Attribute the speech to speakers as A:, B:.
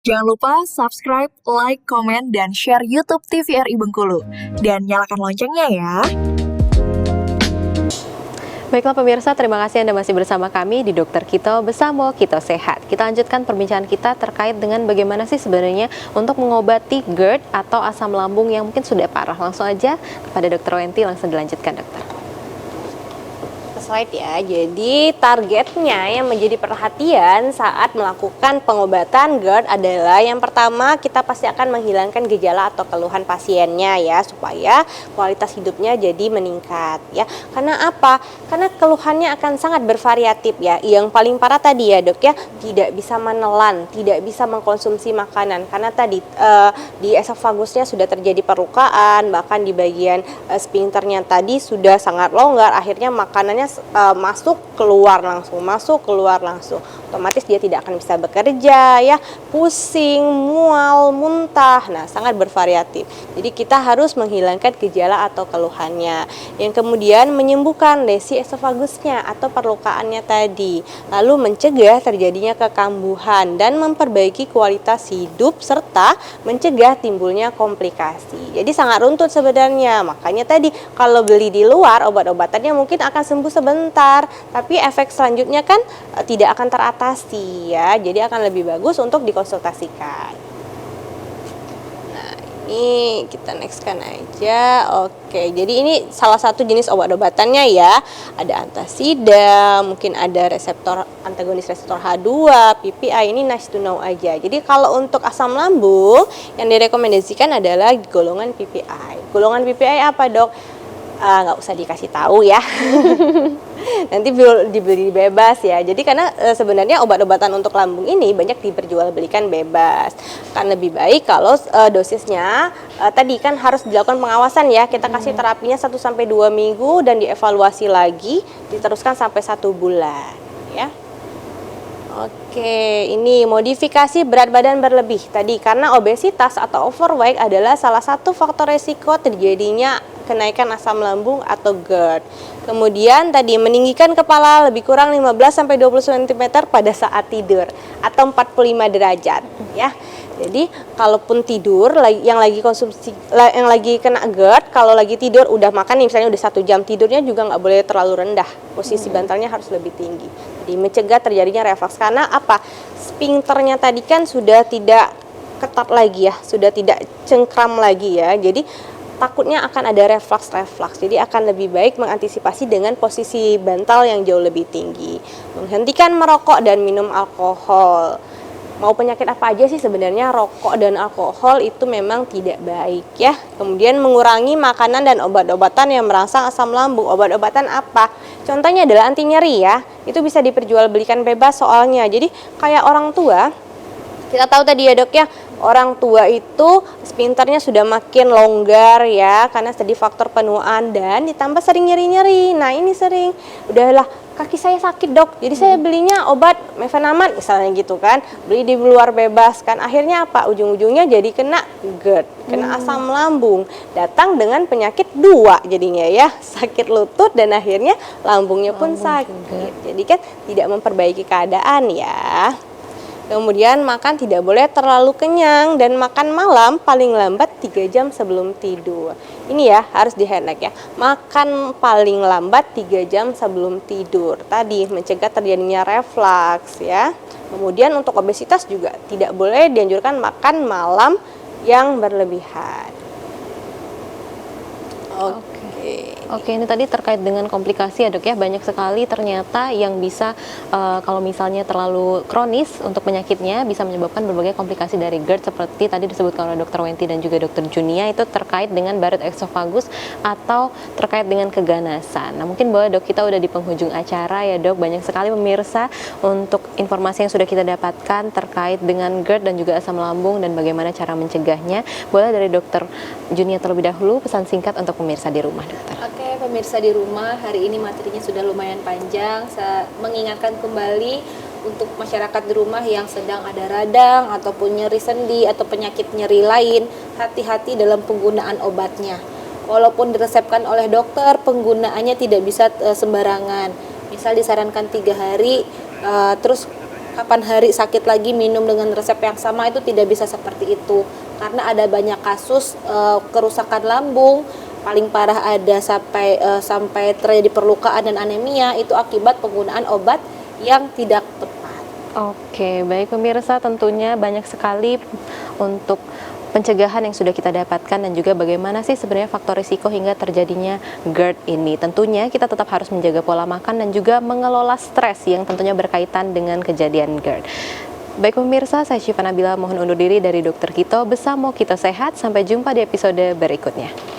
A: Jangan lupa subscribe, like, komen, dan share YouTube TVRI Bengkulu. Dan nyalakan loncengnya ya.
B: Baiklah pemirsa, terima kasih Anda masih bersama kami di Dokter Kito Besamo Kito Sehat. Kita lanjutkan perbincangan kita terkait dengan bagaimana sih sebenarnya untuk mengobati GERD atau asam lambung yang mungkin sudah parah. Langsung aja kepada Dokter Wenti, langsung dilanjutkan dokter.
C: Slide ya. Jadi targetnya yang menjadi perhatian saat melakukan pengobatan GERD adalah yang pertama kita pasti akan menghilangkan gejala atau keluhan pasiennya ya, supaya kualitas hidupnya jadi meningkat ya. Karena apa? Karena keluhannya akan sangat bervariatif ya. Yang paling parah tadi ya dok ya, tidak bisa menelan, tidak bisa mengkonsumsi makanan karena tadi di esofagusnya sudah terjadi perlukaan, bahkan di bagian sphincternya tadi sudah sangat longgar, akhirnya makanannya masuk keluar langsung, otomatis dia tidak akan bisa bekerja ya, pusing, mual, muntah. Nah, sangat bervariatif. Jadi kita harus menghilangkan gejala atau keluhannya. Yang kemudian menyembuhkan lesi esofagusnya atau perlukaannya tadi, lalu mencegah terjadinya kekambuhan dan memperbaiki kualitas hidup serta mencegah timbulnya komplikasi. Jadi sangat runtut sebenarnya. Makanya tadi kalau beli di luar obat-obatannya mungkin akan sembuh sebentar, tapi efek selanjutnya kan tidak akan teratasi ya. Jadi akan lebih bagus untuk dikonsultasikan. Nah, ini kita nextkan aja. Oke, jadi ini salah satu jenis obat-obatannya ya. Ada antasida, mungkin ada reseptor antagonis reseptor H2, PPI, ini nice to know aja. Jadi kalau untuk asam lambung yang direkomendasikan adalah golongan PPI. Golongan PPI apa dok? Nggak usah dikasih tahu ya. Nanti dibeli bebas ya. Jadi karena sebenarnya obat-obatan untuk lambung ini banyak diperjualbelikan bebas. Kan lebih baik kalau dosisnya tadi kan harus dilakukan pengawasan ya. Kita kasih terapinya 1-2 minggu dan dievaluasi lagi, diteruskan sampai 1 bulan ya. Oke, ini modifikasi berat badan berlebih tadi, karena obesitas atau overweight adalah salah satu faktor resiko terjadinya kenaikan asam lambung atau GERD. Kemudian tadi meninggikan kepala lebih kurang 15-20 cm pada saat tidur atau 45 derajat ya. Jadi kalaupun tidur yang lagi kena GERD, kalau lagi tidur udah makan nih, misalnya udah 1 jam, tidurnya juga nggak boleh terlalu rendah, posisi bantalnya harus lebih tinggi. Jadi mencegah terjadinya refleks, karena apa? Sphincternya tadi kan sudah tidak ketat lagi ya, sudah tidak cengkram lagi ya. Jadi takutnya akan ada refleks. Jadi akan lebih baik mengantisipasi dengan posisi bantal yang jauh lebih tinggi. Menghentikan merokok dan minum alkohol. Mau penyakit apa aja sih sebenarnya rokok dan alkohol itu memang tidak baik ya. Kemudian mengurangi makanan dan obat-obatan yang merangsang asam lambung. Obat-obatan apa? Contohnya adalah anti nyeri ya. Itu bisa diperjualbelikan bebas soalnya. Jadi kayak orang tua, kita tahu tadi ya dok ya, orang tua itu sphincternya sudah makin longgar ya, karena tadi faktor penuaan dan ditambah sering nyeri-nyeri. Nah ini sering, udahlah kaki saya sakit dok, jadi saya belinya obat mefenamat misalnya gitu kan, beli di luar bebas kan, akhirnya apa? Ujung-ujungnya jadi kena GERD, kena asam lambung, datang dengan penyakit 2 jadinya ya, sakit lutut dan akhirnya lambungnya pun sakit. Jadi kan tidak memperbaiki keadaan ya. Kemudian makan tidak boleh terlalu kenyang dan makan malam paling lambat 3 jam sebelum tidur. Ini ya harus di-highlight ya. Makan paling lambat 3 jam sebelum tidur. Tadi mencegah terjadinya refleks ya. Kemudian untuk obesitas juga tidak boleh dianjurkan makan malam yang berlebihan.
B: Oke, ini tadi terkait dengan komplikasi ya dok ya, banyak sekali ternyata yang bisa kalau misalnya terlalu kronis untuk penyakitnya bisa menyebabkan berbagai komplikasi dari GERD, seperti tadi disebutkan oleh dokter Wenti dan juga dokter Junia, itu terkait dengan barat esofagus atau terkait dengan keganasan. Nah mungkin bahwa dok kita udah di penghujung acara ya dok, banyak sekali pemirsa untuk informasi yang sudah kita dapatkan terkait dengan GERD dan juga asam lambung dan bagaimana cara mencegahnya. Boleh dari dokter Junia terlebih dahulu pesan singkat untuk pemirsa di rumah dokter.
D: Oke, pemirsa di rumah, hari ini materinya sudah lumayan panjang. Saya mengingatkan kembali untuk masyarakat di rumah yang sedang ada radang ataupun nyeri sendi atau penyakit nyeri lain, hati-hati dalam penggunaan obatnya. Walaupun diresepkan oleh dokter, penggunaannya tidak bisa sembarangan. Misal disarankan 3 hari, terus kapan hari sakit lagi minum dengan resep yang sama, itu tidak bisa seperti itu. Karena ada banyak kasus kerusakan lambung, paling parah ada sampai terjadi perlukaan dan anemia, itu akibat penggunaan obat yang tidak tepat.
B: Oke, baik pemirsa, tentunya banyak sekali untuk pencegahan yang sudah kita dapatkan dan juga bagaimana sih sebenarnya faktor risiko hingga terjadinya GERD ini. Tentunya kita tetap harus menjaga pola makan dan juga mengelola stres yang tentunya berkaitan dengan kejadian GERD. Baik pemirsa, saya Syifa Nabila mohon undur diri dari Dokter Kito. Bersama Kito Sehat, sampai jumpa di episode berikutnya.